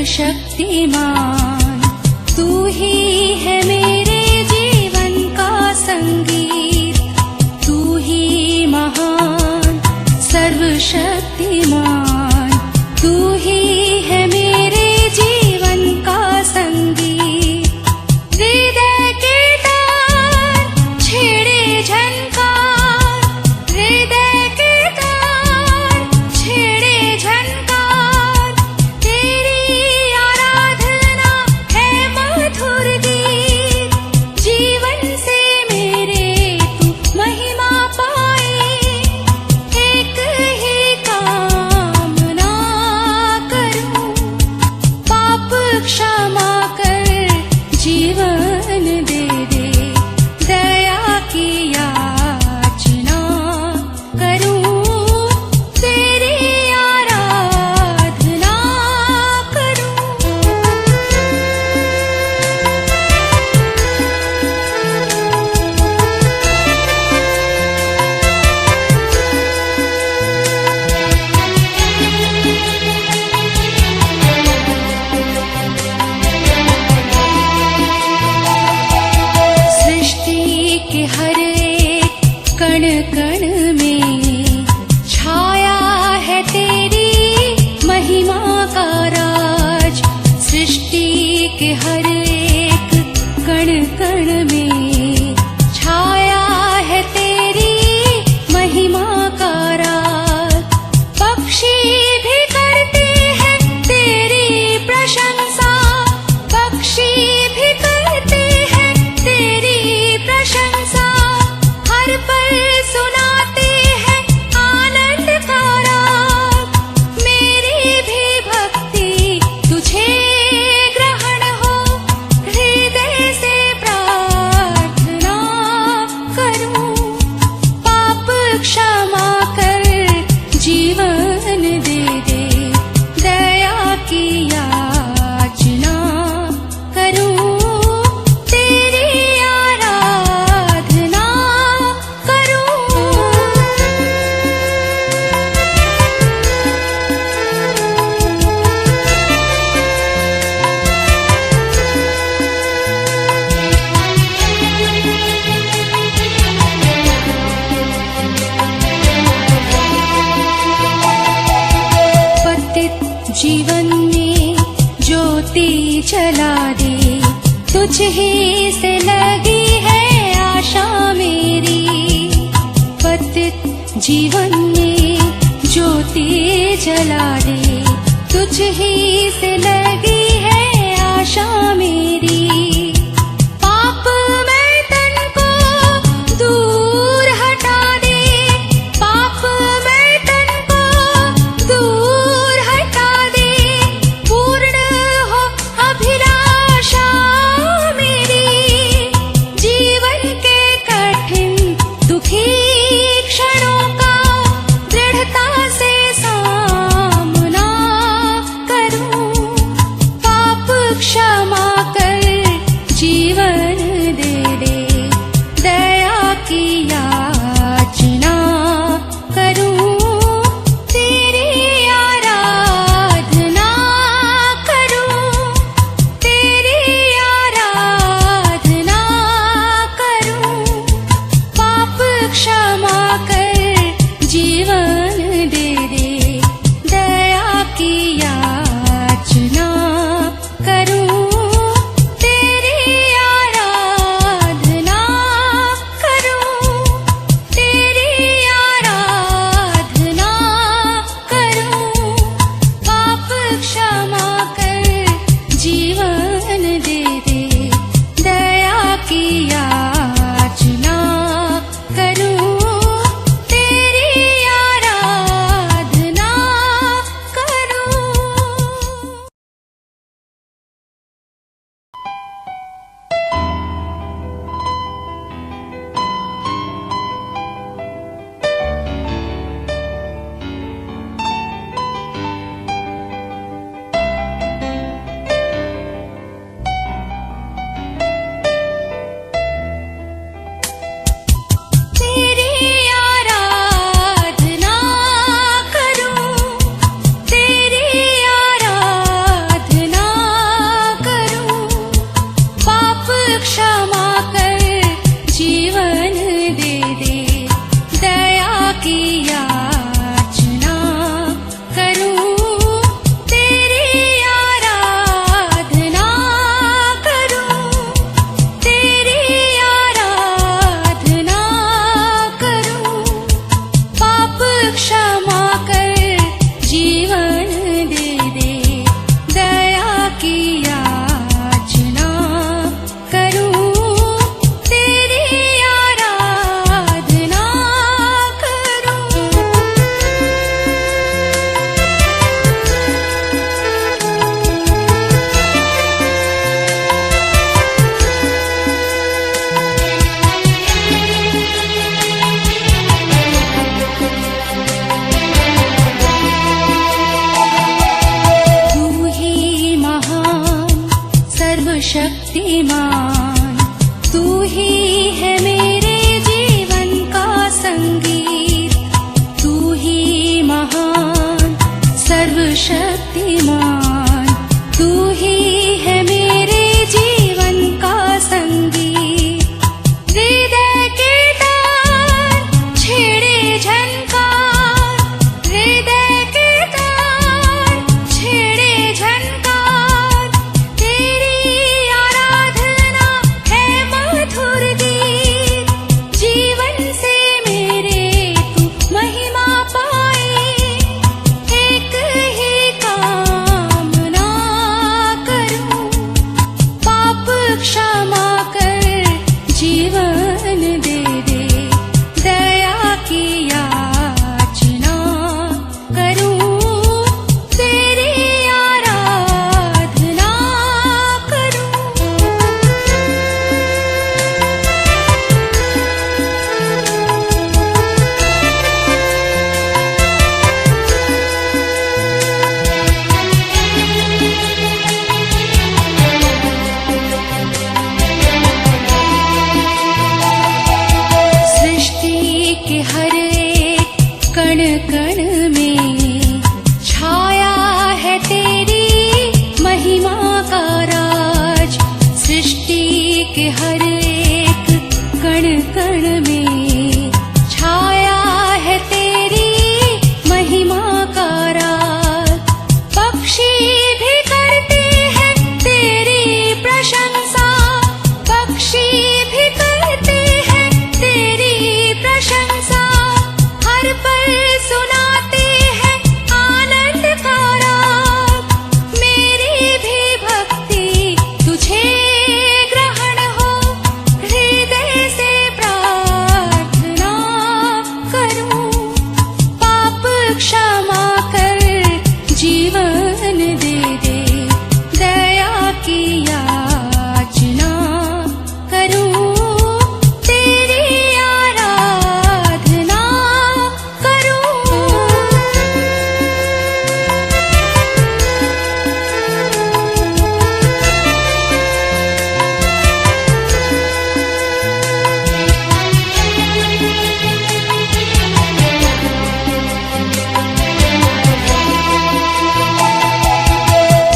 सर्वशक्तिमान तू ही है मेरे जीवन का संगीत, तू ही महान सर्वशक्तिमान, तू ही है मेरे जीवन का संगीत। हृदय के तार छेड़े झनकार, हृदय के तार छेड़े झनकार, तेरी आराधना है मधुर गीत। जीवन से मेरे तू महिमा पाए, एक ही कामना करूं, पाप क्षमा कर जीवन दे दे, दया की याचना करूं, तेरी आराधना करूं। सृष्टि के हर एक कण कण में छाया है तेरी महिमा का राज। सृष्टि के हर एक कण कण में छाया है तेरी महिमा का राज। पक्षी भी करते हैं तेरी प्रशंसा, पक्षी भी करते हैं तेरी प्रशंसा, हर पल सुनाते हैं आनंद का राग। मेरी भी भक्ति तुझे ग्रहण हो, हृदय से प्रार्थना करूं, पाप क्षमा कर जीवन दे दे, दया की याचना करूं, तेरी आराधना करूं। पतित जीवन में ज्योति जला दे, तुझ ही से लगी है आशा मेरी। पतित जीवन में ज्योति जला दे, तुझ ही से लगी है आशा मेरी। पाप मैं तन को दूर हटा दे, पाप मैं तन को दूर हटा दे, पूर्ण हो अभिलाषा मेरी। जीवन के कठिन दुखी क्षणों का दृढ़ता से सामना करूं, सर्वशक्तिमान तू ही है मेरे जीवन का संगीत, तू ही महान सर्वशक्तिमान, तू ही है मेरे जीवन का संगीत। हृदय के तार छेड़े झनकार, हृदय के तार छेड़े झनकार, तेरी आराधना है मधुर गीत। जीवन से मेरे तू महिमा पाए, एक ही कामना करूं, पाप क्षमा कर जीवन दे दे, दया की याचना करूं, तेरी आराधना करूं। सृष्टि के हर एक कण कण में छाया है तेरी महिमा का राज। सृष्टि के हर एक कण कण में छाया है तेरी महिमा का राज। पक्षी भी करते हैं तेरी प्रशंसा, पक्षी भी करते हैं तेरी प्रशंसा, हर पल सुनाते हैं आनंद का राग। मेरी भी भक्ति तुझे ग्रहण हो, हृदय से प्रार्थना करूं, पाप क्षमा कर जीवन दे दे, दया की याचना करूं, तेरी आराधना करूं।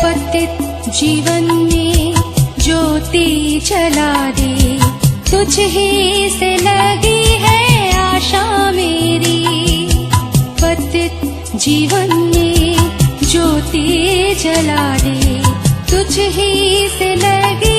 पतित जीवन में ज्योति जला दे, तुझ ही से लगी है आशा मेरी। पतित जीवन में ज्योति जला दे, तुझ ही से लगी